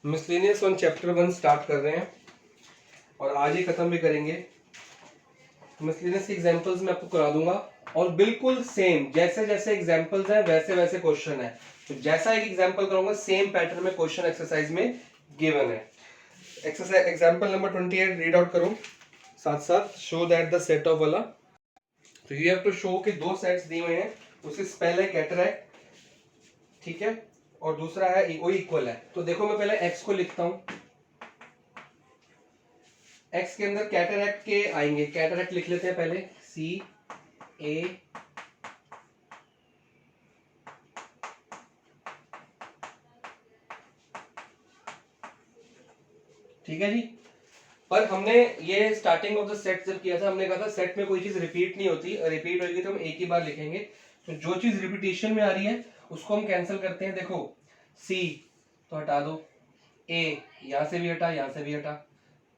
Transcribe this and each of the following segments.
Miscellaneous on chapter 1 start कर रहे हैं और आज ही खत्म भी करेंगे। मिसलेनियस के एग्जांपल्स मैं आपको करा दूंगा और बिल्कुल सेम जैसे जैसे एग्जांपल्स हैं वैसे वैसे क्वेश्चन है। तो जैसा एक एग्जांपल करूंगा सेम पैटर्न में क्वेश्चन एक्सरसाइज में गिवन है। Exercise example number 28 read out करो साथ साथ। Show that the set of वाला, तो यू हैव टू शो कि दो सेट्स दिए हुए हैं, उससे पहले कैटरैक्ट, ठीक है, और दूसरा है वो इक्वल है। तो देखो मैं पहले x को लिखता हूं, x के अंदर कैटरैक्ट के आएंगे, कैटरैक्ट लिख लेते हैं पहले C A, ठीक है जी। पर हमने ये स्टार्टिंग ऑफ द सेट जब किया था हमने कहा था सेट में कोई चीज रिपीट नहीं होती, रिपीट होगी तो हम एक ही बार लिखेंगे। तो जो चीज रिपीटेशन में आ रही है उसको हम कैंसिल करते हैं। देखो C तो हटा दो, A यहां से भी हटा, यहां से भी हटा,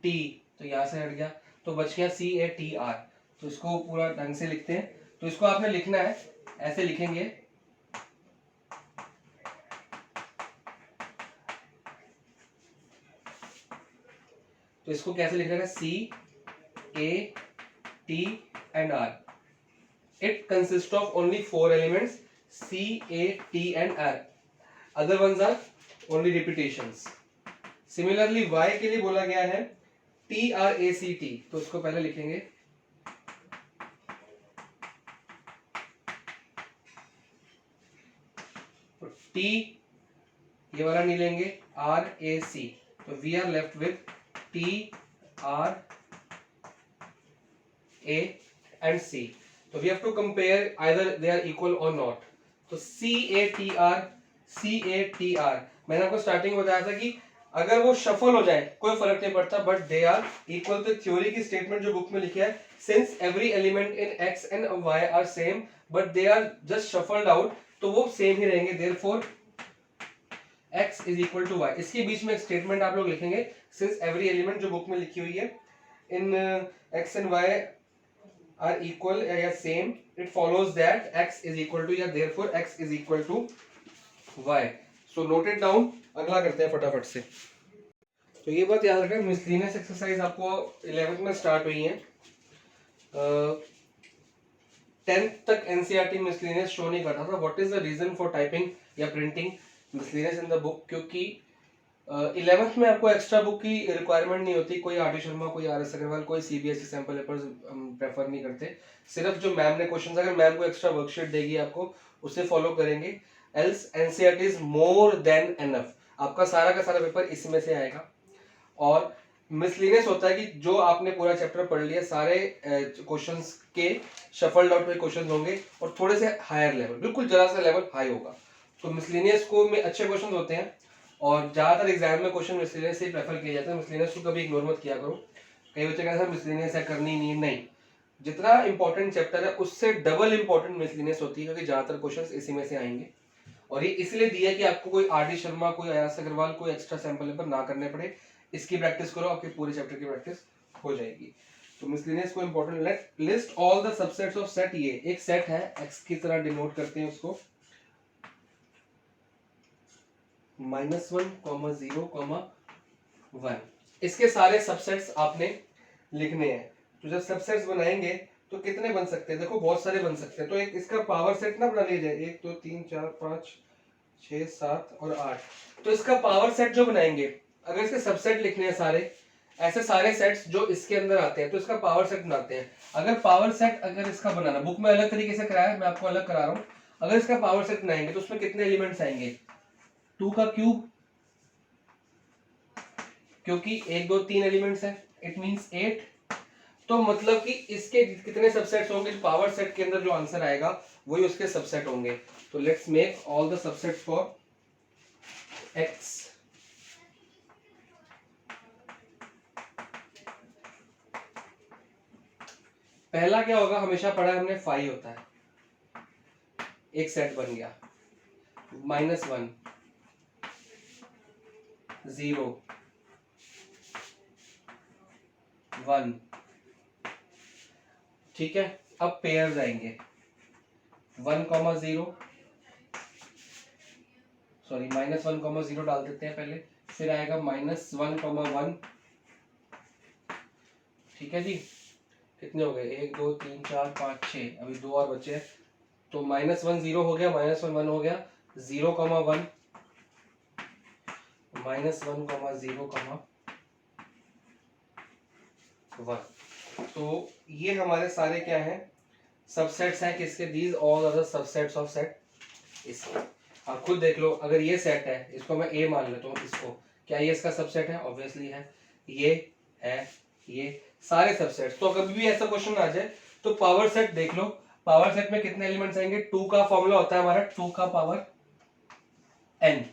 T तो यहां से हट गया, तो बच गया CATR। तो इसको पूरा ढंग से लिखते हैं। तो इसको आपने लिखना है, ऐसे लिखेंगे, तो इसको कैसे लिखना है, CAT&R। It consists of only 4 elements CAT&R. Other ones are only repetitions. Similarly Y के लिए बोला गया है TRACT, तो इसको पहले लिखेंगे T, ये वाला नहीं लेंगे, RAC, तो we are left with TRA and C. So we have to compare either they are equal or not. तो CATR मैंने आपको स्टार्टिंग में बताया था कि अगर वो शफल हो जाए कोई फर्क नहीं पड़ता, बट दे आर इक्वल। तो थ्योरी की स्टेटमेंट जो बुक में लिखी है, since every element in x and y are same but they are just shuffled out, तो वो सेम ही रहेंगे, therefore x is equal to y। इसके बीच में एक स्टेटमेंट आप लोग लिखेंगे, सिंस एवरी एलिमेंट जो बुक में लिखी हुई है in x and y are equal या same, it follows that x is equal to या therefore x is equal to y. So note it down. अगला करते हैं फटाफट से। तो ये बात याद रखें, मिसलिनियस एक्सरसाइज आपको 11th में स्टार्ट हुई है, 10th तक एनसीईआरटी मिसलिनियस शो नहीं करता था। What is the reason for typing या printing miscellaneous in the book? क्योंकि 11th में आपको एक्स्ट्रा बुक की रिक्वायरमेंट नहीं होती। कोई आर डी शर्मा, कोई आर एस अग्रवाल, कोई सीबीएसई सैंपल पेपर्स प्रेफर नहीं करते। सिर्फ जो मैम ने क्वेश्चंस, अगर मैम को एक्स्ट्रा वर्कशीट देगी आपको, उसे फॉलो करेंगे। Else NCERT is more than enough. आपका सारा का सारा पेपर इसमें से आएगा। और मिसलिनियस होता है कि जो आपने पूरा चैप्टर पढ़ लिया, सारे क्वेश्चंस के शफल्ड आउट हुए क्वेश्चंस होंगे और थोड़े से हायर लेवल, बिल्कुल जरा सा लेवल हाई होगा। तो मिसलिनियस को में अच्छे क्वेश्चन होते हैं और ज्यादातर एग्जाम में क्वेश्चन मिसलिनियस से प्रेफर किया जाता है। मिसलिनियस को कभी इग्नोर मत किया करो। कई बच्चे कहते हैं मिसलिनियस है करनी नहीं, जितना इंपॉर्टेंट चैप्टर है उससे डबल इंपॉर्टेंट मिसलिनियस होती है, क्योंकि ज्यादातर क्वेश्चंस इसी में से आएंगे। और ये इसलिए दिया कि आपको कोई आर डी शर्मा, कोई आयास अग्रवाल, कोई एक्स्ट्रा सैंपल पेपर ना करने पड़े। इसकी प्रैक्टिस करो, आपके पूरे चैप्टर की प्रैक्टिस हो जाएगी। तो मिसलिनियस को important, let list all the subsets of set. ये एक सेट है, एक्स की तरह डिनोट करते हैं उसको, -1, 0, 1। इसके सारे सबसेट्स आपने लिखने हैं। तो जब सबसेट्स बनाएंगे तो कितने बन सकते हैं? देखो बहुत सारे बन सकते हैं। तो एक इसका पावर सेट ना बना लिया जाए, 1 2 3 4 5 6 7 और 8। तो इसका पावर सेट जो बनाएंगे, अगर इसके सबसेट लिखने हैं सारे, ऐसे सारे सेट्स जो इसके अंदर आते हैं, तो इसका पावर सेट बनाते हैं। अगर पावर सेट अगर इसका बनाना, बुक में अलग तरीके से कराया है, मैं आपको अलग करा रहा हूं। अगर इसका पावर सेट बनाएंगे तो उसमें कितने एलिमेंट्स आएंगे? 2 का क्यूब, क्योंकि 1 2 3 एलिमेंट्स हैं, इट मींस 8। तो मतलब कि इसके कितने सबसेट्स होंगे? पावर सेट के अंदर जो आंसर आएगा वही उसके सबसेट होंगे। तो let's make all the subsets for x. पहला क्या होगा? हमेशा पढ़ा है हमने, 5 होता है। एक सेट बन गया, -1, 0, 1, ठीक है। अब पेयर्स आएंगे, 1, 0, सॉरी -1,0 डाल देते हैं पहले, फिर आएगा -1,1। ठीक है जी, कितने हो गए, 1 2 3 4 5 6, अभी 2 और बचे हैं। तो -1 0 हो गया, -1 1 हो गया, 0,1 -1,0,1। तो ये हमारे सारे क्या हैं, सबसेट्स हैं किसके, these all are the subsets of set इसके। आप खुद देख लो, अगर ये सेट है, इसको मैं ए मान लेता हूँ, इसको क्या ये इसका सबसेट है, ऑब्वियसली है। ये है, ये सारे सबसेट्स। तो कभी भी ऐसा क्वेश्चन आ जाए तो पावर सेट देख लो, पावर सेट में कितने एलिमेंट्स आएंगे, 2 का फॉर्मूला होता है हमारा 2 का पावर n,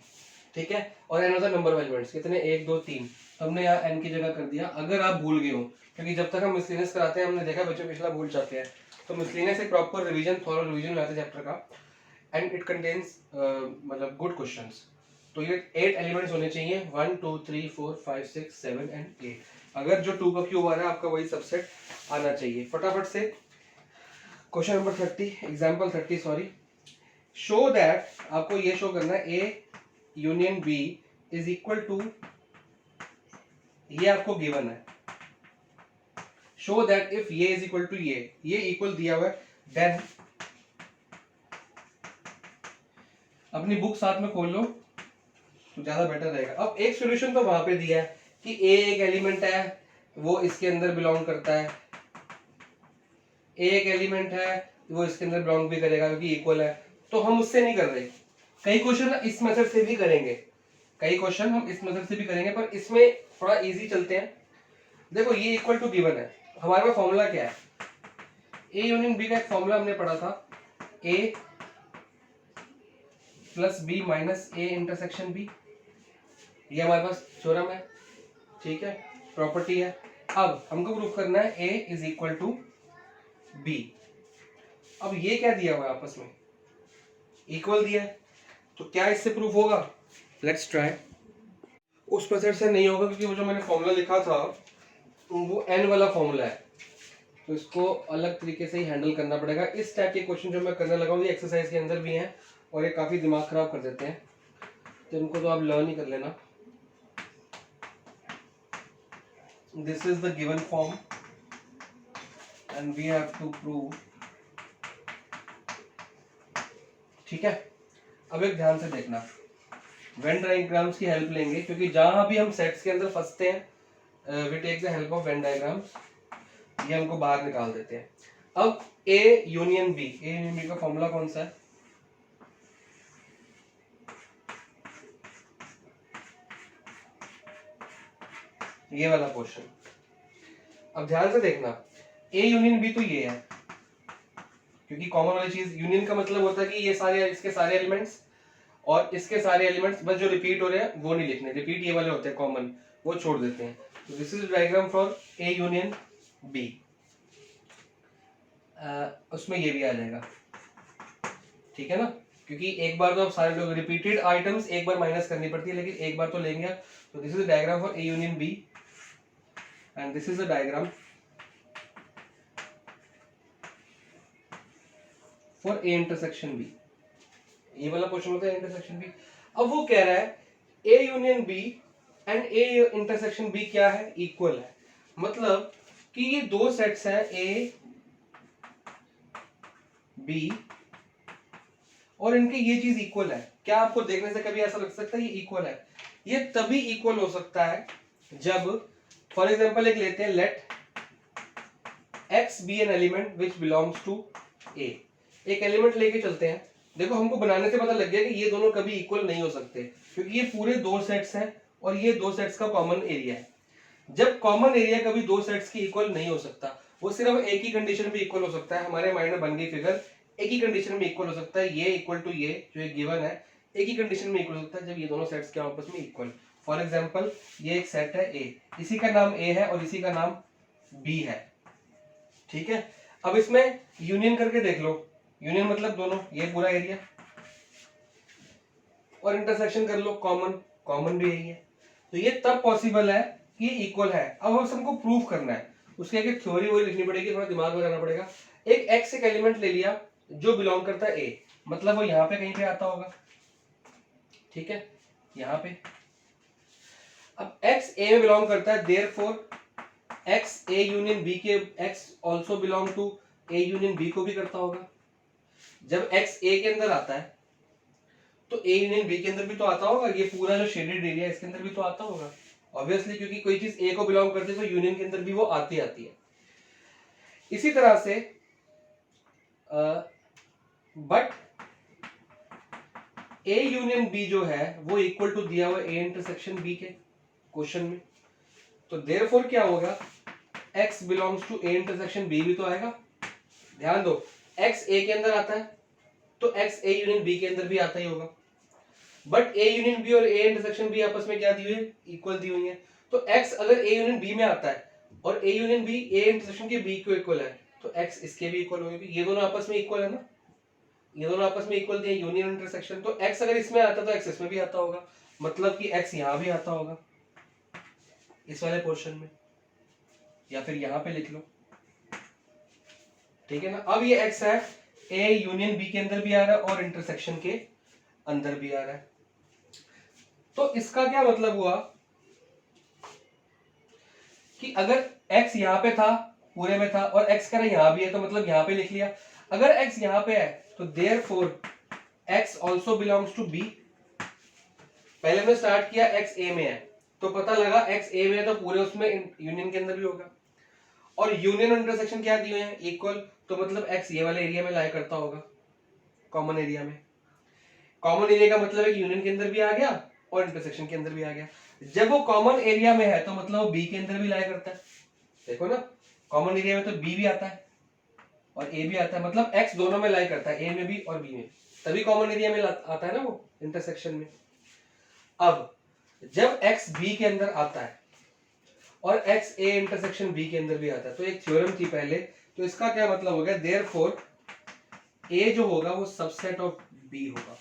ठीक है। और n होता है नंबर ऑफ एलिमेंट्स, कितने, 1 2 3, तो हमने यहाँ n की जगह कर दिया। अगर आप भूल गए हो, क्योंकि जब तक हम मिसलिनियस कराते हैं हमने देखा बच्चों पिछला भूल जाते हैं, तो मिसलिनियस एक प्रॉपर रिवीजन, थोड़ा रिवीजन लाते हैं चैप्टर का, एंड इट कंटेन्स मतलब गुड क्वेश्चंस। तो ये 8 एलिमेंट्स होने चाहिए, 1 2 3 4 5 6 7 एंड 8। अगर जो 2 का क्यूब आ रहा है आपका वही सबसेट आना चाहिए। फटाफट से question number 30, example 30 sorry. Show that, आपको ये शो करना है A union B is equal to, ये आपको गिवन है। शो दैट इफ ये इज इक्वल टू ये इक्वल दिया हुआ है, देन अपनी बुक साथ में खोल लो तो ज्यादा बेटर रहेगा। अब एक सॉल्यूशन तो वहां पे दिया है कि ए एक एलिमेंट है, वो इसके अंदर बिलोंग करता है, ए एक एलिमेंट है, वो इसके अंदर बिलोंग भी करेगा क्योंकि इक्वल है। तो हम उससे नहीं कर रहे, कई क्वेश्चन इस मेथड से भी करेंगे, कई क्वेश्चन हम इस मेथड से भी करेंगे, पर इसमें थोड़ा इजी चलते हैं। देखो ये इक्वल टू गिवन है, हमारे पास फॉर्मूला क्या है, ए यूनियन बी का एक फॉर्मूला हमने पढ़ा था, A plus B minus A intersection B, ये हमारे पास थ्योरम है, ठीक है, प्रॉपर्टी है। अब हमको प्रूफ करना है ए इज इक्वल टू बी। अब ये क्या दिया हुआ है, आपस में इक्वल दिया है, तो क्या इससे प्रूफ होगा, लेट्स ट्राई। उस मेथड से नहीं होगा क्योंकि वो जो मैंने फॉर्मूला लिखा था वो एन वाला फॉर्मूला है, तो इसको अलग तरीके से ही हैंडल करना पड़ेगा। इस टाइप के क्वेश्चन जो मैं करने लगा हूँ ये एक्सरसाइज के अंदर भी हैं और ये काफी दिमाग खराब कर देते हैं, तो इनको तो आप लर्न ही कर लेना। This is the given form and we have to prove, ठीक है। अब एक ध्यान से देखना, वेन डायग्राम्स की हेल्प लेंगे क्योंकि जहां भी हम सेट्स के अंदर फंसते हैं we take the help of Venn diagrams, ये हमको बाहर निकाल देते हैं। अब A union B, A union B का फॉर्मूला कौन सा है, ये वाला पोर्शन। अब ध्यान से देखना, ए यूनियन बी तो ये है क्योंकि कॉमन वाली चीज, यूनियन का मतलब होता है कि ये सारे, इसके सारे एलिमेंट्स और इसके सारे एलिमेंट्स, बस जो रिपीट हो रहे हैं वो नहीं लिखने, रिपीट ये वाले होते हैं कॉमन, वो छोड़ देते हैं। तो this is diagram for A union B, उसमें ये भी आ जाएगा, ठीक है ना, क्योंकि एक बार तो आप सारे लोग रिपीटेड आइटम्स एक बार माइनस करनी पड़ती है, लेकिन एक बार तो लेंगे आप। तो this is diagram for A union B and this is the diagram for A intersection B, ये वाला क्वेश्चन होता है इंटरसेक्शन बी। अब वो कह रहा है A union B and A intersection B क्या है, इक्वल है, मतलब कि ये दो सेट्स हैं ए बी और इनके ये चीज इक्वल है। क्या आपको देखने से कभी ऐसा लग सकता है ये इक्वल है, ये तभी इक्वल हो सकता है जब, फॉर एग्जांपल एक लेते हैं, let x be an element which belongs to a, एक एलिमेंट लेके चलते हैं। देखो हमको बनाने से पता लग गया कि ये दोनों कभी इक्वल नहीं हो सकते क्योंकि ये पूरे दो सेट्स हैं और ये दो सेट्स का कॉमन एरिया है। जब कॉमन एरिया कभी दो सेट्स की इक्वल नहीं हो सकता, वो सिर्फ एक ही कंडीशन में इक्वल हो सकता है, हमारे माइंड में बन गई फिगर, एक ही कंडीशन में इक्वल हो सकता है, ये इक्वल टू ये जो एक गिवन है, एक ही कंडीशन में इक्वल हो सकता है जब ये दोनों सेट्स के आपस में इक्वल। फॉर एग्जांपल ये एक सेट है ए, इसी का नाम ए है और इसी का नाम बी है, ठीक है। अब इसमें यूनियन करके देख लो, यूनियन मतलब दोनों, ये पूरा एरिया, और इंटरसेक्शन कर लो, कॉमन, कॉमन भी यही है, तो ये तब पॉसिबल है कि इक्वल है। अब हम सबको प्रूव करना है, उसके आगे थ्योरी वही लिखनी पड़ेगी, थोड़ा दिमाग लगाना पड़ेगा। एक एक्स एक एलिमेंट ले लिया जो बिलोंग करता है ए, मतलब वो यहाँ पे कहीं पे आता होगा, ठीक है, यहाँ पे अब x a में बिलोंग करता है, therefore x a union b के x also belong to a union b को भी करता होगा। जब x a के अंदर आता है तो a यूनियन b के अंदर भी तो आता होगा, ये पूरा जो शेडेड एरिया है इसके अंदर भी तो आता होगा ऑब्वियसली, क्योंकि कोई चीज a को बिलोंग करती है तो यूनियन के अंदर भी वो आती है। इसी तरह से बट a यूनियन b जो है वो इक्वल टू दिया हुआ a इंटरसेक्शन b के क्वेश्चन में, तो देयरफॉर क्या होगा, x belongs to a intersection b भी तो आएगा। ध्यान दो, x a के अंदर आता है तो x a यूनियन b के अंदर भी आता ही होगा, बट a यूनियन b और a इंटरसेक्शन b आपस में क्या दी हुई है, इक्वल दी हुई है। तो x अगर a यूनियन b में आता है और a union b a intersection के b को इक्वल है तो x इसके भी इक्वल होगी, ये दोनों आपस में इक्वल है ना, ये दोनों आपस में इक्वल दिए यूनियन इंटरसेक्शन, तो x अगर इसमें आता तो x इसमें भी आता होगा, मतलब कि x यहां भी आता होगा इस वाले पोर्शन में, या फिर यहां पे लिख लो, ठीक है ना। अब ये x है a यूनियन b के अंदर भी आ रहा है और इंटरसेक्शन के अंदर भी आ रहा है, तो इसका क्या मतलब हुआ कि अगर x यहां पे था पूरे में था और x कह रहा यहां भी है तो मतलब यहां पे लिख लिया, अगर x यहां पे है तो therefore x also belongs to b। पहले हमने स्टार्ट किया x a में है तो पता लगा x a में है तो पूरे उसमें यूनियन के अंदर भी होगा, और यूनियन और इंटरसेक्शन क्या दिए हैं, इक्वल, तो मतलब x ये वाले एरिया में लाई करता होगा, कॉमन एरिया में। कॉमन एरिया का मतलब है कि यूनियन के अंदर भी आ गया और इंटरसेक्शन के अंदर भी आ गया। जब वो कॉमन एरिया में है तो मतलब वो b के अंदर भी लाई करता है, देखो ना, कॉमन एरिया में तो b भी आता है और a भी आता है, मतलब x दोनों में लाई करता है, a में भी और b में, तभी कॉमन एरिया में आता है ना वो इंटरसेक्शन में। अब जब x b के अंदर आता है और x a इंटरसेक्शन b के अंदर भी आता है, तो एक थ्योरम थी पहले, तो इसका क्या मतलब हो गया, देयरफॉर a जो होगा वो सबसेट ऑफ b होगा।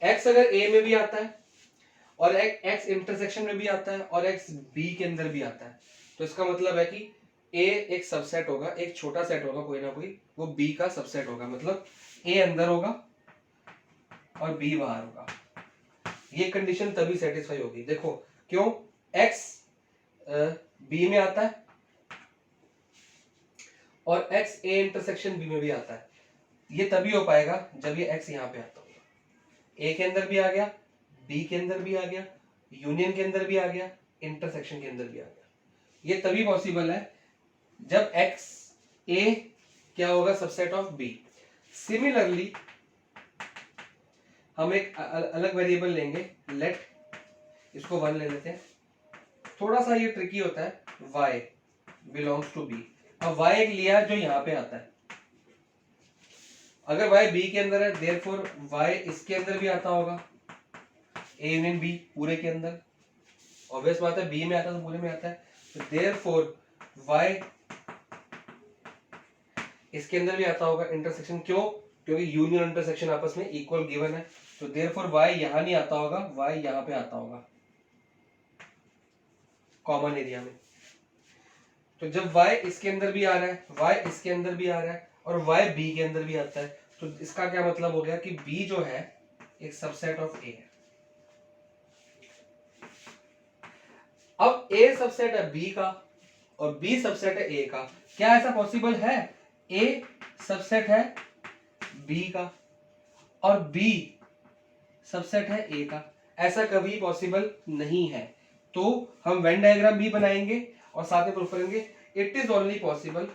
x अगर a में भी आता है और x इंटरसेक्शन में भी आता है और x b के अंदर भी आता है, तो इसका मतलब है कि a एक सबसेट होगा, एक छोटा सेट होगा कोई ना कोई, वो b का सबसेट होगा, मतलब a अंदर होगा और b बाहर होगा। ये कंडीशन तभी सेटिस्फाई होगी, देखो क्यों, x b में आता है और x a इंटरसेक्शन b में भी आता है, ये तभी हो पाएगा जब ये x यहां पे आता होगा, a के अंदर भी आ गया, b के अंदर भी आ गया, यूनियन के अंदर भी आ गया, इंटरसेक्शन के अंदर भी आ गया। ये तभी पॉसिबल है जब x a क्या होगा, सबसेट ऑफ b। सिमिलरली हम एक अलग वेरिएबल लेंगे, लेट इसको 1 ले लेते हैं, थोड़ा सा ये ट्रिकी होता है, y बिलोंग्स टू b। अब y एक लिया जो यहां पे आता है, अगर y b के अंदर है देयरफॉर y इसके अंदर भी आता होगा, a यूनियन b पूरे के अंदर, ऑब्वियस बात है b में आता है तो पूरे में आता है, तो देयरफॉर y इसके अंदर भी आता होगा इंटरसेक्शन, क्यों, क्योंकि यूनियन और इंटरसेक्शन आपस में इक्वल गिवन है, तो देयरफॉर y यहां नहीं आता होगा, y यहां पे आता होगा कॉमन एरिया में। तो जब y इसके अंदर भी आ रहा है, y इसके अंदर भी आ रहा है और y b के अंदर भी आता है, तो इसका क्या मतलब हो गया कि b जो है एक सबसेट ऑफ a है। अब a सबसेट है b का और b सबसेट है a का, क्या ऐसा पॉसिबल है a सबसेट है b का और b सबसेट है a का, ऐसा कभी पॉसिबल नहीं है। तो हम वेन डायग्राम भी बनाएंगे और साथ में प्रूफ करेंगे, it is only possible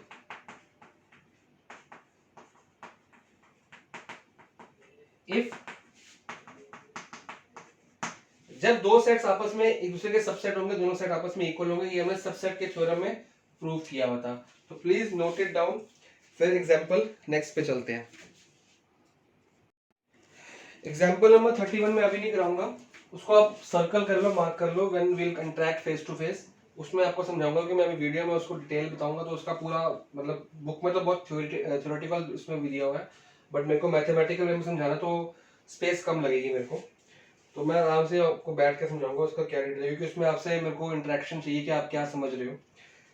if, जब दो सेट्स आपस में एक दूसरे के सबसेट होंगे, दोनों सेट आपस में इक्वल होंगे, ये हमने सबसेट के थ्योरम में प्रूफ किया हुआ था, तो प्लीज नोट इट डाउन। फिर एग्जांपल नेक्स्ट पे चलते हैं। एग्जांपल नंबर 31 में अभी नहीं कराऊंगा, उसको आप सर्कल कर लो, मार्क कर लो, when we will interact face to face, उसमें आपको समझाऊंगा कि मैं अभी वीडियो में उसको डिटेल बताऊंगा, तो उसका पूरा मतलब बुक में तो बहुत थ्योरेटिकल उसमें भी दिया हुआ है, बट मेरे को मैथमेटिकल वे में समझाना तो स्पेस कम लगेगी मेरे को, तो मैं आराम से आपको बैठ के समझाऊंगा उसका क्या डिटेल है, क्योंकि उसमें आपसे मेरे को इंटरेक्शन चाहिए कि आप क्या समझ रहे हो।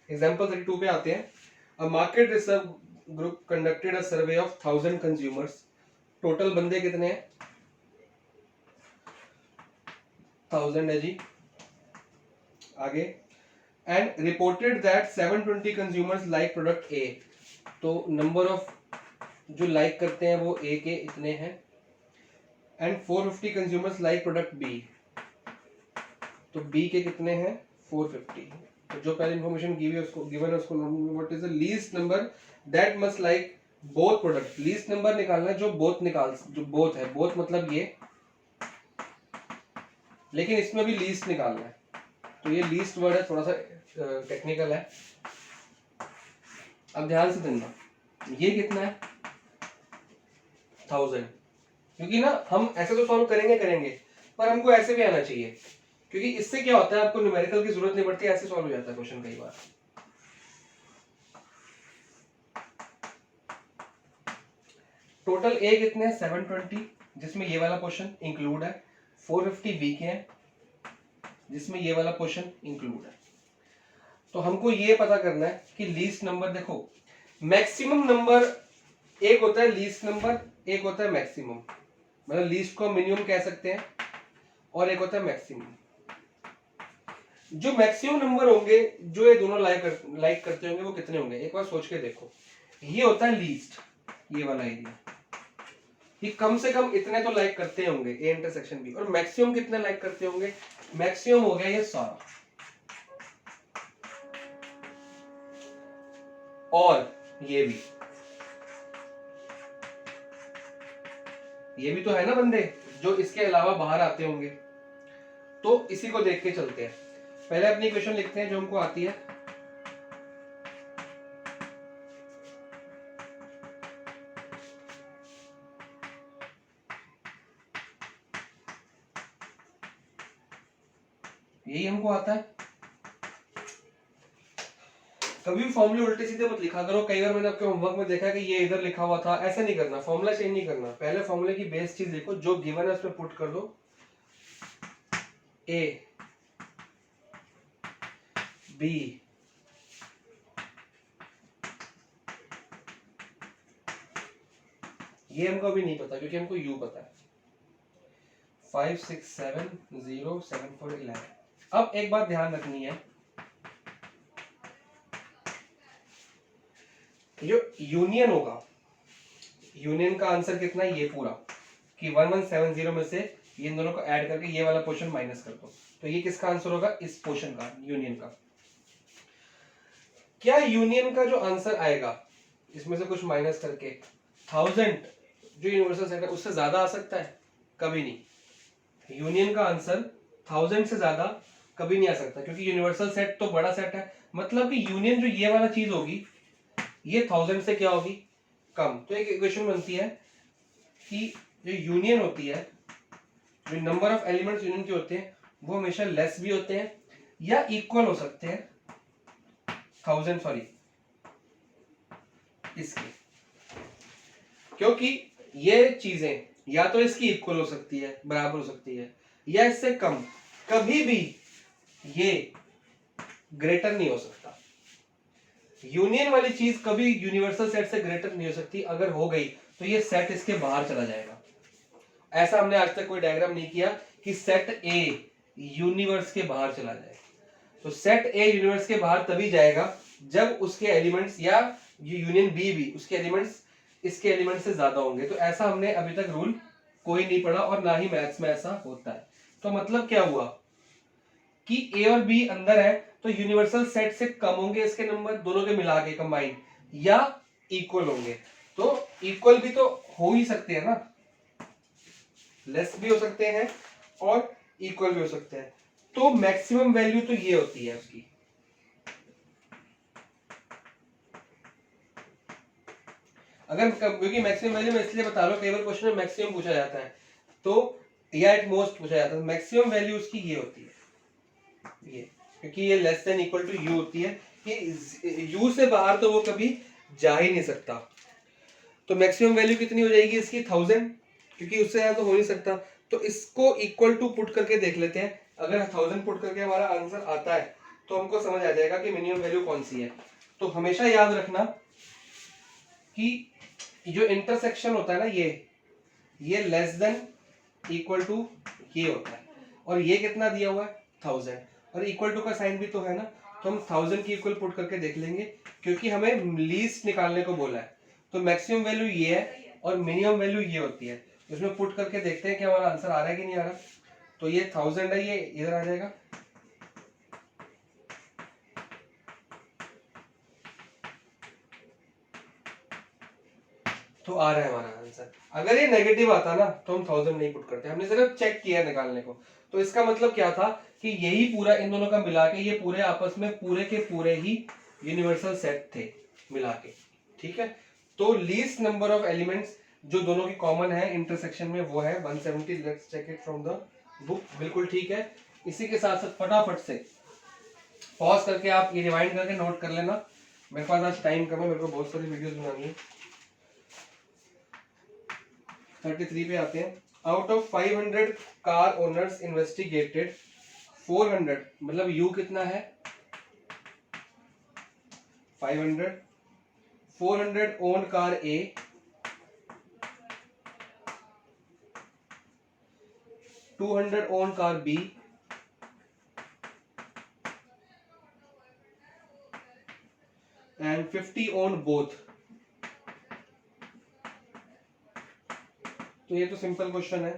एग्जांपल 32 पे आते हैं। A market research group conducted a survey of 1000 consumers. Total बंदे कितने हैं, 1000 है जी। आगे, and reported that 720 consumers like product ए, तो नंबर ऑफ जो लाइक करते हैं वो ए के इतने हैं, and 450 consumers like product B, तो बी के कितने हैं 450। तो जो पहले इन्फॉर्मेशन गिवन है उसको what is the least number that must like both product, least number निकालना है जो बोथ है, बोथ मतलब ये, लेकिन इसमें भी लीस्ट निकालना है, तो ये लीस्ट वर्ड है, थोड़ा सा टेक्निकल है। अब ध्यान से देना, ये कितना है 1000, क्योंकि ना हम ऐसे तो सॉल्व करेंगे पर हमको ऐसे भी आना चाहिए, क्योंकि इससे क्या होता है आपको न्यूमेरिकल की जरूरत नहीं पड़ती, ऐसे सॉल्व हो जाता है क्वेश्चन कई बार। टोटल ए कितने हैं 720, जिसमें ये वाला पोर्शन इंक्लूड है, 450 बी के हैं जिसमें ये वाला पोर्शन इंक्लूड है। तो हमको ये पता करना है कि लीस्ट नंबर, देखो मैक्सिमम नंबर एक होता है लीस्ट नंबर, एक होता है मैक्सिमम, मतलब लीस्ट को मिनिमम कह सकते हैं और एक होता है मैक्सिमम। जो मैक्सिमम नंबर होंगे जो ये दोनों लाइक करते होंगे वो कितने होंगे, एक बार सोच के देखो। ये होता है लीस्ट, ये वाला एरिया, ये कम से कम इतने तो लाइक करते होंगे ए इंटरसेक्शन बी, और मैक्सिमम कितने लाइक करते होंगे, मैक्सिमम हो गया ये सारा, और ये भी तो है ना बंदे जो इसके अलावा बाहर आते होंगे, तो इसी को देख के चलते हैं। पहले अपनी इक्वेशन लिखते हैं जो हमको आती है, यही हमको आता है। कभी भी फॉर्मूले उल्टे सीधे मत लिखा करो, कई बार मैंने आपके होमवर्क में देखा कि ये इधर लिखा हुआ था, ऐसा नहीं करना, फॉर्मूला चेंज नहीं करना, पहले फॉर्मूले की बेस चीज देखो, जो गिवन है उसमें पुट कर दो, ए बी ये हमको अभी नहीं पता क्योंकि हमको यू पता है, 5 6 7 0 7 4 11। अब एक बात ध्यान रखनी है, जो यूनियन होगा, यूनियन का आंसर कितना है ये पूरा, कि 1170 में से इन दोनों को ऐड करके ये वाला पोर्शन माइनस कर दो, तो ये किसका आंसर होगा, इस पोर्शन का, यूनियन का। क्या यूनियन का जो आंसर आएगा इसमें से कुछ माइनस करके 1000 जो यूनिवर्सल सेट है उससे ज्यादा आ सकता है, कभी नहीं। यूनियन का आंसर 1000 से ज्यादा कभी नहीं आ सकता, क्योंकि यूनिवर्सल सेट तो बड़ा सेट है, मतलब कि यूनियन जो ये वाला चीज होगी ये 1000 से क्या होगी, कम। तो एक इक्वेशन बनती है कि जो यूनियन होती है, जो नंबर ऑफ एलिमेंट्स यूनियन के होते हैं वो हमेशा लेस भी होते हैं या इक्वल हो सकते हैं 1000 सॉरी इसके, क्योंकि ये चीजें या तो इसकी इक्वल हो सकती है, बराबर हो सकती है, या इससे कम, कभी भी ये ग्रेटर नहीं हो सकता। यूनियन वाली चीज कभी यूनिवर्सल सेट से ग्रेटर नहीं हो सकती, अगर हो गई तो ये सेट इसके बाहर चला जाएगा। ऐसा हमने आज तक कोई डायग्राम नहीं किया कि सेट ए यूनिवर्स के बाहर चला जाए। तो सेट ए यूनिवर्स के बाहर तभी जाएगा जब उसके एलिमेंट्स, या ये यूनियन बी भी उसके एलिमेंट्स इसके एलिमेंट से ज्यादा होंगे। तो ऐसा हमने अभी तक रूल कोई नहीं पढ़ा और ना ही मैथ्स में ऐसा होता है। तो मतलब क्या हुआ कि ए और बी अंदर है तो यूनिवर्सल सेट से कम होंगे इसके नंबर, दोनों के मिला के कंबाइन, या इक्वल होंगे। तो इक्वल भी तो हो ही सकते हैं ना, लेस भी हो सकते हैं और इक्वल भी हो सकते हैं। तो मैक्सिमम वैल्यू तो ये होती है उसकी, अगर क्योंकि मैक्सिमम वैल्यू मैं इसलिए बता रहा हूं, कई बार क्वेश्चन में मैक्सिमम पूछा जाता है तो, या एट मोस्ट पूछा जाता है, मैक्सिमम वैल्यू उसकी ये होती है ये, क्योंकि ये less than equal to U होती है, कि यू से बाहर तो वो कभी जा ही नहीं सकता। तो मैक्सिमम वैल्यू कितनी हो जाएगी इसकी 1000, क्योंकि उससे ज्यादा तो हो नहीं सकता। तो इसको इक्वल टू पुट करके देख लेते हैं, अगर 1000 पुट करके हमारा आंसर आता है तो हमको समझ आ जाएगा कि मिनिमम वैल्यू कौन सी है। तो हमेशा याद रखना कि जो इंटरसेक्शन होता है ना, ये लेस देन इक्वल टू ये होता है, और ये कितना दिया हुआ है 1000, और इक्वल टू का साइन भी तो है ना, तो हम 1000 की इक्वल पुट करके देख लेंगे, क्योंकि हमें लीस्ट निकालने को बोला है। तो मैक्सिमम वैल्यू ये है और मिनिमम वैल्यू ये होती है, इसमें पुट करके देखते हैं कि हमारा आंसर आ रहा है कि नहीं आ रहा। तो ये 1000 है, ये इधर आ जाएगा, तो आ रहा है हमारा आंसर। अगर ये नेगेटिव आता ना तो हम 1000 नहीं पुट करते, हमने सिर्फ चेक किया निकालने को। तो इसका मतलब क्या था कि यही पूरा इन दोनों का मिला के, ये पूरे आपस में पूरे के पूरे ही यूनिवर्सल सेट थे मिला के, ठीक है। तो लीस्ट नंबर ऑफ एलिमेंट्स जो दोनों की कॉमन है इंटरसेक्शन में वो है 170। Let's check it from the book, बिल्कुल ठीक है। इसी के साथ साथ फटाफट से पॉज करके आप ये रिवाइंड करके नोट कर लेना। मेरे पास आज टाइम कम है, मेरे को बहुत सारी वीडियोस बनानी है। 33 पे आते हैं। Out of 500 car owners investigated 400, मतलब यू कितना है 500, 400 own car A, 200 own car B, and 50 own both. तो ये तो सिंपल क्वेश्चन है।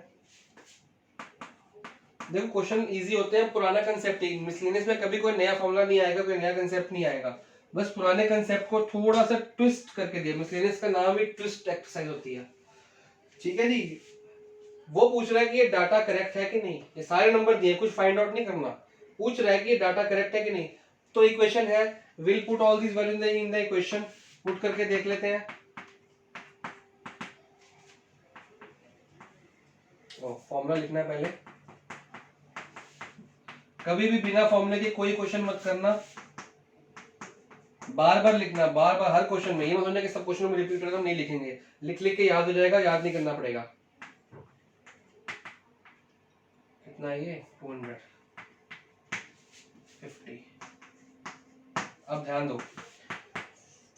देखो क्वेश्चन इजी होते हैं, पुराना कंसेप्ट ही, मिसलेनियस में कभी कोई नया फॉर्मूला नहीं आएगा, कोई नया कंसेप्ट नहीं आएगा, बस पुराने कंसेप्ट को थोड़ा सा ट्विस्ट करके दिया। मिसलेनियस का नाम ही ट्विस्ट एक्सरसाइज होती है, ठीक है जी। वो पूछ रहा है कि ये डाटा करेक्ट है कि नहीं, ये सारे नंबर दिए, कुछ फाइंड आउट नहीं करना, पूछ रहा है कि ये डाटा करेक्ट है कि नहीं। तो इक्वेशन है, will put all this value in the equation, put करके देख लेते हैं। फॉर्मूला लिखना है पहले, कभी भी बिना फॉर्मूले के कोई क्वेश्चन मत करना, बार बार लिखना, बार बार हर क्वेश्चन में। ये मत सोचना कि सब क्वेश्चन में रिपीट करता हूं, नहीं लिखेंगे, लिख लिख के याद हो जाएगा, याद नहीं करना पड़ेगा। कितना है ये 250। अब ध्यान दो,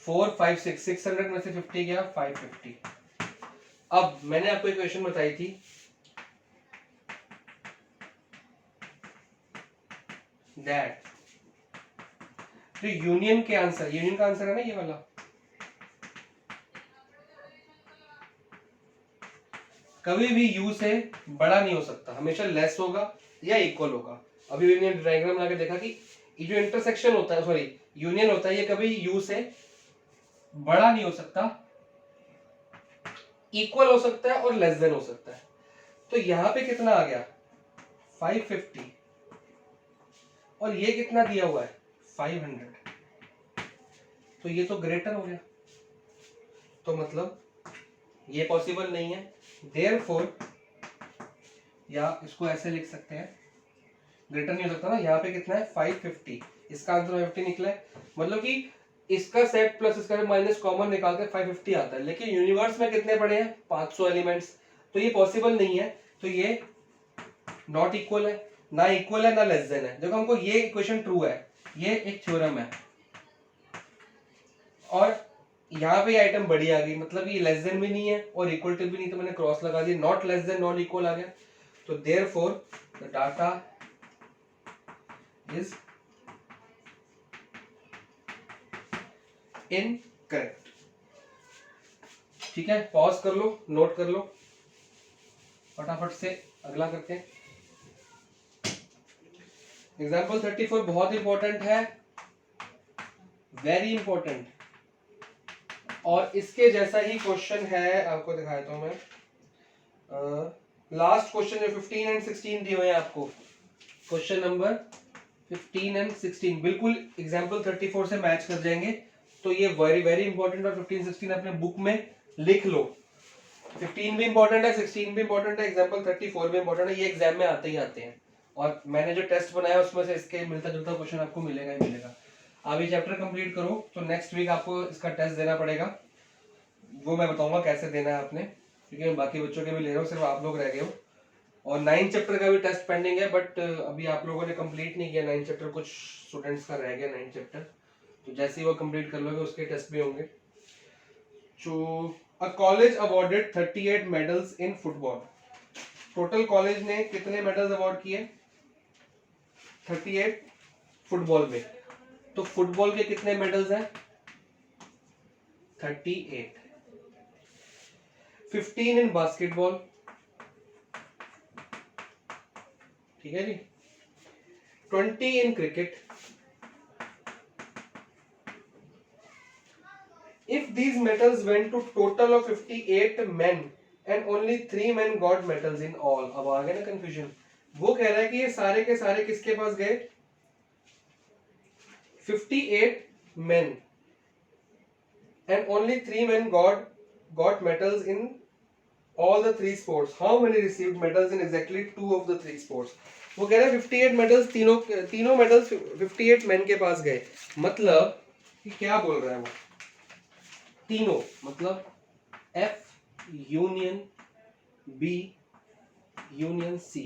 4 5 6, 600 में से 50 गया 550। अब मैंने आपको एक क्वेश्चन बताई थी, दैट जो यूनियन के आंसर, यूनियन का आंसर है ना ये वाला, कभी भी u से बड़ा नहीं हो सकता, हमेशा लेस होगा या इक्वल होगा। अभी मैंने डायग्राम लगा के देखा कि ये जो इंटरसेक्शन होता है, सॉरी यूनियन होता है, ये कभी u से बड़ा नहीं हो सकता, इक्वल हो सकता है और लेस देन हो सकता है। तो यहां पे कितना आ गया 550, और ये कितना दिया हुआ है 500, तो ये तो ग्रेटर हो गया। तो मतलब ये पॉसिबल नहीं है, देयरफॉर, या इसको ऐसे लिख सकते हैं, ग्रेटर नहीं हो सकता ना। यहाँ पे कितना है 550, इसका आंसर 550 निकला है, मतलब कि इसका सेट प्लस इसका माइनस कॉमन निकालते 550 आता है। लेकिन यूनिवर्स में कितने पड़े हैं 500 एलिमेंट्स, तो ये पॉसिबल नहीं है। तो ये नॉट इक्वल है, ना इक्वल है ना लेस देन है। देखो हमको ये इक्वेशन ट्रू है, ये एक थ्योरम है, और यहाँ पे आइटम बड़ी आ गई, मतलब ये लेस देन भी नहीं है और इक्वल टू भी नहीं, तो मैंने क्रॉस लगा दिया, not less than not equal आ गया। तो therefore the data is incorrect. ठीक है, पॉज कर लो, नोट कर लो, फटाफट से अगला करते हैं। एग्जाम्पल 34 बहुत इंपॉर्टेंट है, वेरी इंपॉर्टेंट, और इसके जैसा ही क्वेश्चन है, आपको दिखा देता हूं मैं। लास्ट क्वेश्चन जो 15 एंड 16 दिए हुए हैं आपको, क्वेश्चन नंबर 15 एंड 16 बिल्कुल एग्जाम्पल 34 से मैच कर जाएंगे। तो ये वेरी वेरी इंपॉर्टेंट, और 15 16 अपने बुक में लिख लो। 15 भी इंपॉर्टेंट है, 16 भी इंपॉर्टेंट है, एग्जाम्पल 34 भी इंपॉर्टेंट है, ये एग्जाम में आते ही आते हैं। और मैंने जो टेस्ट बनाया उसमें से इसके मिलता जुलता क्वेश्चन आपको मिलेगा ही मिलेगा। आप ये चैप्टर कंप्लीट करो, तो नेक्स्ट वीक आपको इसका टेस्ट देना पड़ेगा, वो मैं बताऊंगा कैसे देना है आपने, क्योंकि मैं बाकी बच्चों के भी ले रहा हूँ, सिर्फ आप लोग रह गए हो। और 9 चैप्टर का भी टेस्ट पेंडिंग है, बट अभी आप लोगों ने कंप्लीट नहीं किया 9 चैप्टर, कुछ स्टूडेंट्स का रह गया 9 चैप्टर, तो जैसे ही वो कंप्लीट कर लोगे उसके टेस्ट भी होंगे। तो a college awarded 38 medals in football. Total college ने कितने मेडल्स अवार्ड किए 38 फुटबॉल में, तो फुटबॉल के कितने मेडल्स हैं? 38। 15 इन बास्केटबॉल, ठीक है जी। 20 in cricket. If these medals went to total of 58 men and only 3 men got medals in all, अब आ गया ना कंफ्यूजन। वो कह रहा है कि ये सारे के सारे किसके पास गए? 58 men and only 3 men got medals in all the 3 sports. How many received medals in exactly 2 of the 3 sports? वो कह रहा है 58 मेडल्स, तीनों मेडल्स 58 मैन के पास गए। मतलब कि क्या बोल रहा है वो? तीनों मतलब F union B union C,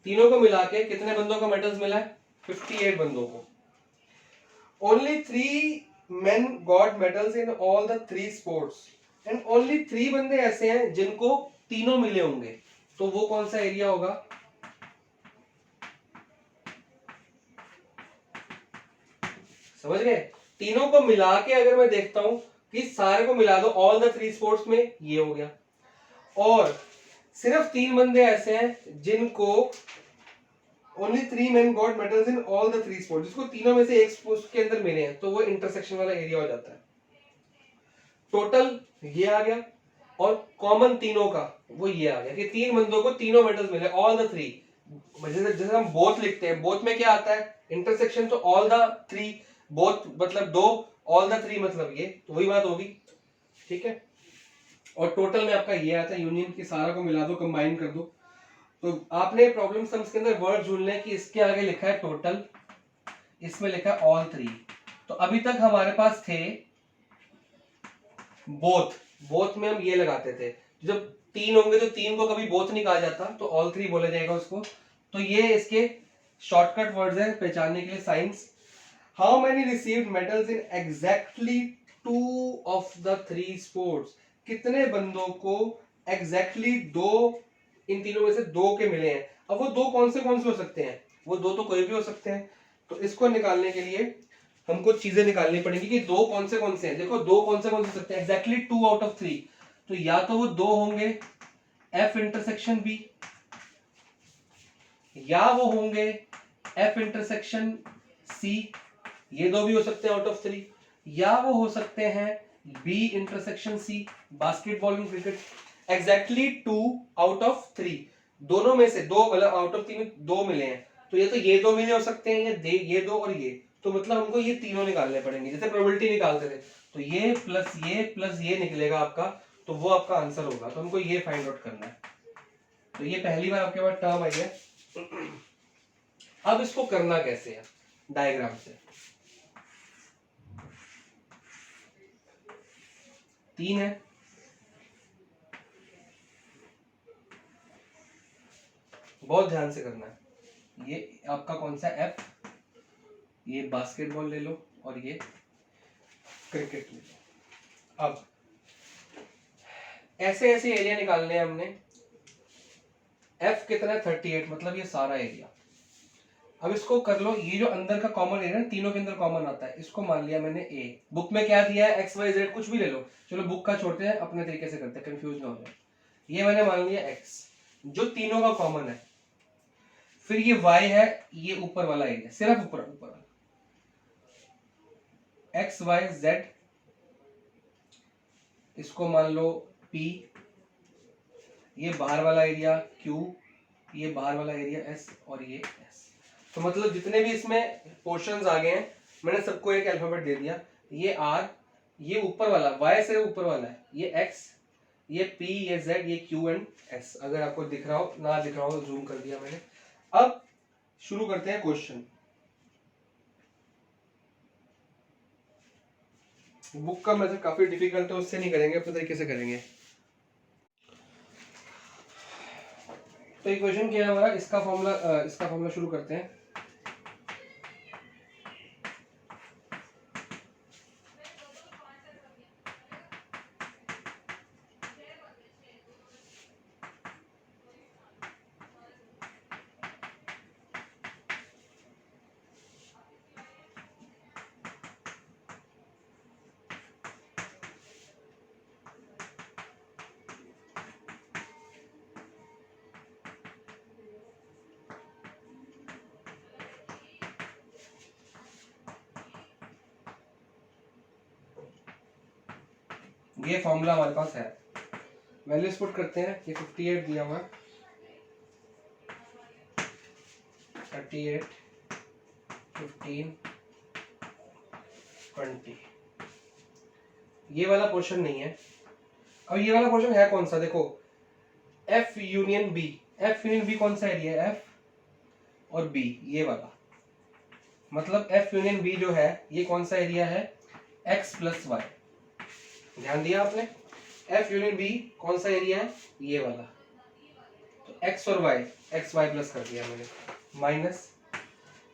तीनों को मिला के कितने बंदों को मेडल्स मिला है? 58 बंदों को। Only 3 men got medals in all the 3 sports and only 3 बंदे ऐसे हैं जिनको तीनों मिले होंगे, तो वो कौन सा एरिया होगा? समझ गए? तीनों को मिला के अगर मैं देखता हूं कि सारे को मिला दो ऑल द 3 स्पोर्ट्स में, ये हो गया। और सिर्फ 3 बंदे ऐसे हैं जिनको only 3 men got medals in all the 3 sports, जिसको तीनों में से एक स्पोर्ट्स के अंदर मिले हैं, तो वो इंटरसेक्शन वाला एरिया हो जाता है। टोटल ये आ गया और कॉमन तीनों का वो ये आ गया कि 3 बंदों को तीनों मेडल्स मिले, ऑल द 3। जैसे हम बोथ लिखते हैं, बोथ में क्या आता है? इंटरसेक्शन, तो ऑल द 3, बोथ मतलब 2, ऑल द 3 मतलब ये, तो वही बात होगी, ठीक है। और टोटल में आपका ये आता है यूनियन, की सारा को मिला दो, कंबाइन कर दो। तो आपने प्रॉब्लम सम्स के अंदर वर्ड ढूंढ लें कि इसके आगे लिखा है टोटल, इसमें लिखा है ऑल 3। तो अभी तक हमारे पास थे बोथ, बोथ में हम ये लगाते थे, जब 3 होंगे तो 3 को कभी बोथ नहीं कहा जाता, तो ऑल 3 बोला जाएगा उसको। तो ये इसके शॉर्टकट वर्ड्स हैं पहचानने के लिए। Science, how many received medals in exactly 2 of the 3 sports, कितने बंदों को एग्जैक्टली 2 इन तीनों में से 2 के मिले हैं। अब वो 2 कौन से हो सकते हैं? वो 2 तो कोई भी हो सकते हैं। तो इसको निकालने के लिए हमको चीजें निकालनी पड़ेंगी कि 2 कौन से हैं। देखो 2 कौन से हो सकते हैं? एग्जैक्टली 2 आउट ऑफ 3, तो या तो वो 2 होंगे F इंटरसेक्शन B, या वो होंगे F इंटरसेक्शन C, ये 2 भी हो सकते हैं आउट ऑफ 3, या वो हो सकते हैं B intersection C, basketball and cricket. Exactly 2 out of 3, दोनों में से 2, मतलब आउट ऑफ 3 में 2 मिले हैं, तो ये तो ये 2 मिले हो सकते हैं, ये 2 और ये, तो मतलब हमको ये तीनों निकालने पड़ेंगे, जैसे प्रोबेबिलिटी निकालते थे, तो ये प्लस ये निकलेगा आपका, तो वो आपका आंसर होगा। तो हमको ये फाइंड आउट करना है। तो ये पहली बार आपके पास टर्म आई है। अब इसको करना कैसे है? डायग्राम से। 3 है, बहुत ध्यान से करना है। ये आपका कौन सा F, ये बास्केटबॉल ले लो और ये क्रिकेट ले लो। अब ऐसे ऐसे एरिया निकालने हैं हमने। F कितना है? 38, मतलब ये सारा एरिया। अब इसको कर लो, ये जो अंदर का कॉमन एरिया है, तीनों के अंदर कॉमन आता है, इसको मान लिया मैंने A। बुक में क्या दिया है? X Y Z, कुछ भी ले लो, चलो बुक का छोड़ते हैं, अपने तरीके से करते हैं, कंफ्यूज ना हो जाए। ये मैंने मान लिया X, जो तीनों का कॉमन है। फिर ये Y है, ये ऊपर वाला एरिया, सिर्फ ऊपर वाला X Y Z, इसको मान लो P, ये बाहर वाला एरिया Q, ये बाहर वाला एरिया S, और ये S। तो मतलब जितने भी इसमें पोर्शंस आ गए हैं, मैंने सबको एक अल्फाबेट दे दिया। ये R, ये ऊपर वाला Y से ऊपर वाला है, ये X, ये P, ये Z, ये Q एंड S। अगर आपको दिख रहा हो, ना दिख रहा हो, जूम कर दिया मैंने। अब शुरू करते हैं क्वेश्चन। बुक का मतलब काफी डिफिकल्ट है, उससे नहीं करेंगे, अपने तरीके से करेंगे। तो इक्वेशन क्या है हमारा? इसका फॉर्मूला शुरू करते हैं। ये फॉर्मूला हमारे पास है। वैल्यूज पुट करते हैं। ये 58 दिया हुआ, 38, 15, 20। ये वाला पोर्शन नहीं है। अब ये वाला पोर्शन है कौन सा, देखो F union B। F union B कौन सा एरिया है, F और B, ये वाला। मतलब F यूनियन B जो है ये कौन सा एरिया है, X प्लस वाई। ध्यान दिया आपने, F यूनियन B कौन सा एरिया है, ये वाला। तो X और Y, X Y प्लस कर दिया मैंने, माइनस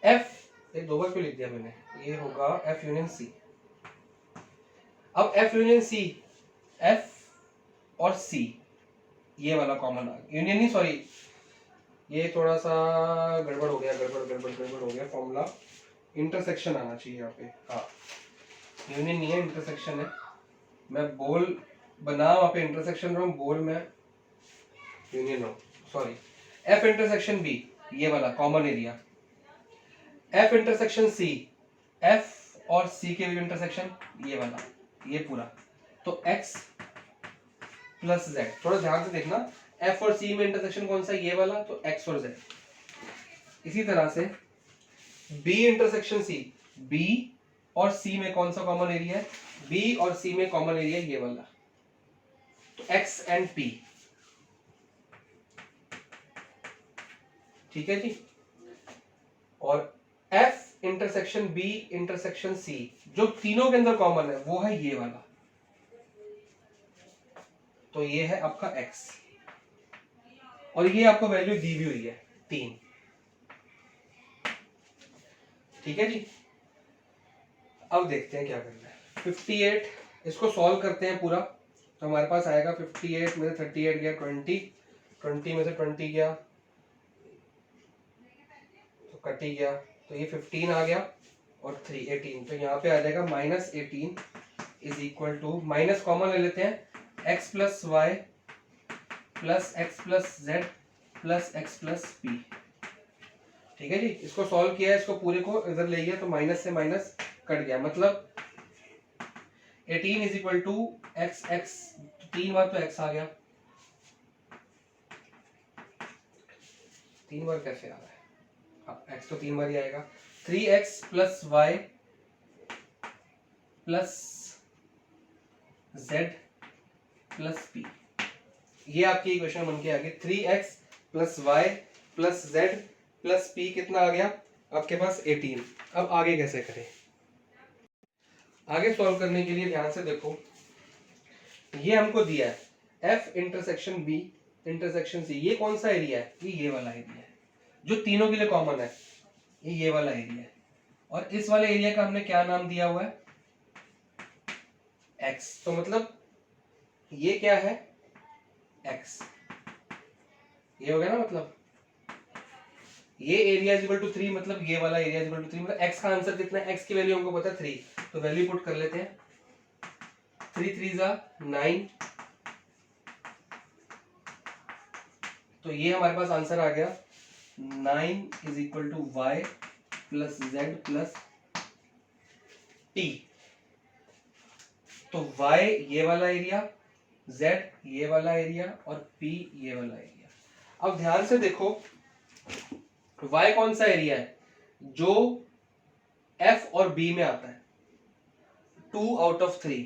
F, ये दो बार क्यों लिख दिया मैंने, ये होगा F यूनियन C। अब F यूनियन C, F और C ये वाला कॉमन आ गया, यूनियन नहीं सॉरी, ये थोड़ा सा गड़बड़ हो गया, गड़बड़ हो गया फॉर्मूला। इंटरसेक्शन आना चाहिए यहाँ पे, हाँ यूनियन नहीं है इंटरसेक्शन है। मैं बोल बना वहाँ पे इंटरसेक्शन रहा हूँ, बोल में यूनियन हो, सॉरी। F इंटरसेक्शन B ये वाला common area, F intersection C, F और C के भी इंटरसेक्शन ये वाला, ये पूरा। तो X प्लस Z, थोड़ा ध्यान से देखना, F और C में इंटरसेक्शन कौन सा, ये वाला, तो X और Z। इसी तरह से B इंटरसेक्शन C, B और C में कौन सा कॉमन एरिया है, B और C में कॉमन एरिया ये वाला, तो X एंड P। ठीक है जी। और F intersection B intersection C जो तीनों के अंदर कॉमन है वो है ये वाला, तो ये है आपका X और ये आपको वैल्यू दी भी हुई है 3। ठीक है जी। अब देखते हैं क्या करना है। 58 इसको सॉल्व करते हैं पूरा, तो हमारे पास आएगा 58 में से 38 गया 20 में से 20 गया तो कट ही गया, तो ये 15 आ गया और 3 18, तो यहाँ पे आ जाएगा -18 is equal to, minus common ले लेते हैं, x plus y plus x plus z plus x plus p. ठीक है जी। इसको सॉल्व किया है, इसको पूरे को इधर ले गया तो माइनस से माइनस कट गया, मतलब 18 is equal to x, x 3 बार तो x आ गया, 3 बार कैसे आ रहा है, x तो 3 बार ही आएगा, 3x plus y plus z plus p, ये आपकी इक्वेशन बन के आ गई। 3x plus y plus z plus p कितना आ गया आपके पास 18। अब आगे कैसे करें, आगे सॉल्व करने के लिए ध्यान से देखो, ये हमको दिया है F intersection B intersection C, ये कौन सा एरिया है, ये वाला एरिया है जो तीनों के लिए कॉमन है, ये वाला एरिया है। और इस वाले एरिया का हमने क्या नाम दिया हुआ है, X, तो मतलब ये क्या है X, ये हो गया ना, मतलब ये एरिया इज इक्वल टू 3, मतलब ये वाला एरिया इज इक्वल टू 3, मतलब x का आंसर कितना है, x की वैल्यू हमको पता है 3, तो वैल्यू पुट कर लेते हैं, 3 3 9, तो ये हमारे पास आंसर आ गया 9 is equal to y plus z plus t. तो y ये वाला एरिया, z ये वाला एरिया और p ये वाला एरिया। अब ध्यान से देखो, y कौन सा एरिया है जो f और b में आता है, 2 आउट ऑफ 3।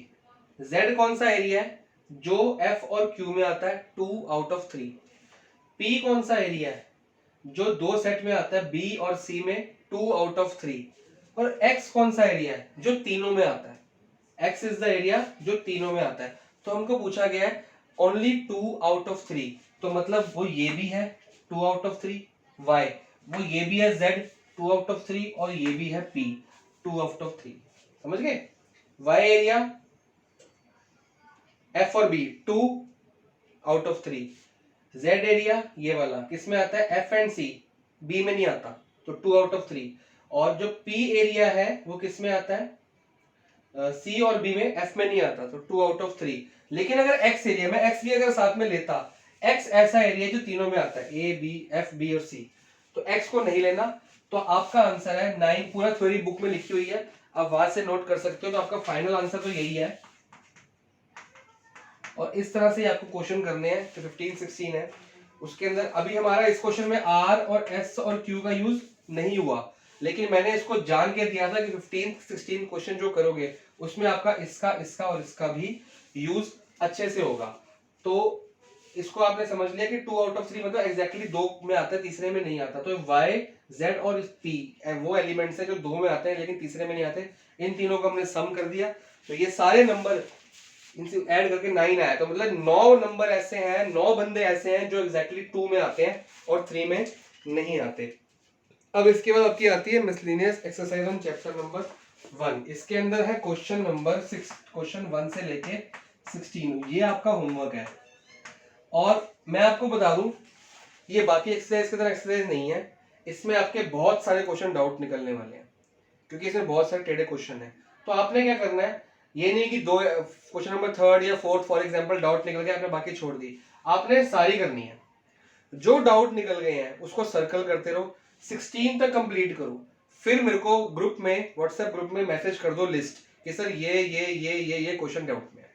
z कौन सा एरिया है जो f और q में आता है, 2 आउट ऑफ 3। p कौन सा एरिया है जो दो सेट में आता है, b और c में 2 आउट ऑफ 3। और x कौन सा एरिया है जो तीनों में आता है, x इज द एरिया जो तीनों में आता है। तो हमको पूछा गया है ओनली 2 आउट ऑफ 3, तो मतलब वो ये भी है 2 आउट ऑफ 3, y वो ये भी है z 2 आउट ऑफ 3 और ये भी है p 2 आउट ऑफ 3। समझ गए, y एरिया f और b 2 out of 3, z area ये वाला किस में आता है, f एंड c, b में नहीं आता, तो 2 आउट ऑफ 3। और जो p एरिया है वो किस में आता है, C और B में, F में नहीं आता, तो 2 आउट ऑफ 3। लेकिन अगर X एरिया में X भी अगर साथ में लेता, X ऐसा एरिया जो तीनों में आता है, A B F B और C, तो X को नहीं लेना, तो आपका आंसर है 9। पूरा थ्योरी बुक में लिखी हुई है, आप वहां से नोट कर सकते हो, तो आपका फाइनल आंसर तो यही है और इस तरह से आपको क्वेश्चन करने हैं। तो 15 16 है, उसके अंदर अभी हमारा इस क्वेश्चन में आर और एस और क्यू का यूज नहीं हुआ, लेकिन मैंने इसको जान के दिया था कि 15 16 क्वेश्चन जो करोगे उसमें आपका इसका इसका और इसका भी यूज अच्छे से होगा। तो इसको आपने समझ लिया कि 2 आउट ऑफ 3 मतलब एग्जैक्टली 2 में आता है, तीसरे में नहीं आता। तो y z और p वो एलिमेंट्स हैं जो 2 में आते हैं लेकिन तीसरे में नहीं आते। इन तीनों को हमने सम कर दिया, तो ये सारे नंबर इनसे ऐड करके 9 आया। तो मतलब 9 नंबर ऐसे हैं, 9 बंदे ऐसे हैं जो एग्जैक्टली 2 में आते हैं और 3 में नहीं आते। अब इसके बाद आपकी आती है miscellaneous exercise on chapter number 1। इसके अंदर है क्वेश्चन नंबर 6, क्वेश्चन 1 से लेके 16, ये आपका होमवर्क है। और मैं आपको बता दूं, ये बाकी एक्सरसाइज की तरह एक्सरसाइज नहीं है, इसमें आपके बहुत सारे क्वेश्चन डाउट निकलने वाले हैं, क्योंकि इसमें बहुत सारे टेढ़े क्वेश्चन हैं। तो आपने क्या करना है, ये नहीं कि दो क्वेश्चन नंबर 3 या 4 फॉर एग्जांपल डाउट निकल गया आपने बाकी छोड़ दी, आपने सारी करनी है। जो डाउट निकल गए हैं उसको सर्कल करते रहो, 16 तक कंप्लीट करो, फिर मेरे को ग्रुप में, व्हाट्सएप ग्रुप में मैसेज कर दो लिस्ट कि सर ये क्वेश्चन डाउट में है।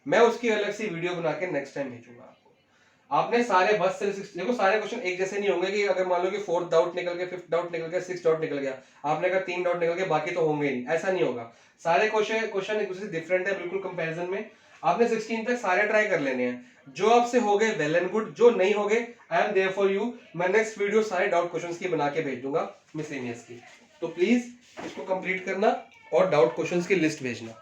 मैं उसकी अलग सी वीडियो बना के नेक्स्ट टाइम भेजूंगा आपको। आपने सारे बस से देखो, सारे क्वेश्चन एक जैसे नहीं होंगे कि अगर मान लो कि 4th डाउट निकल गया, 5th डाउट निकल गया, 6th डाउट निकल गया, आपने कहा 3 डाउट निकल गए बाकी तो होंगे ही नहीं, ऐसा नहीं होगा। सारे क्वेश्चन एक दूसरे से डिफरेंट है बिल्कुल कंपैरिजन में। आपने 16 तक सारे ट्राई कर लेने हैं, जो आपसे हो गए वेल एंड गुड, जो नहीं हो गए I am there for you. मैं नेक्स्ट वीडियो सारे डाउट क्वेश्चंस की बना के भेज दूंगा मिसलेनियस की, तो प्लीज इसको कंप्लीट करना और डाउट क्वेश्चंस की लिस्ट भेजना।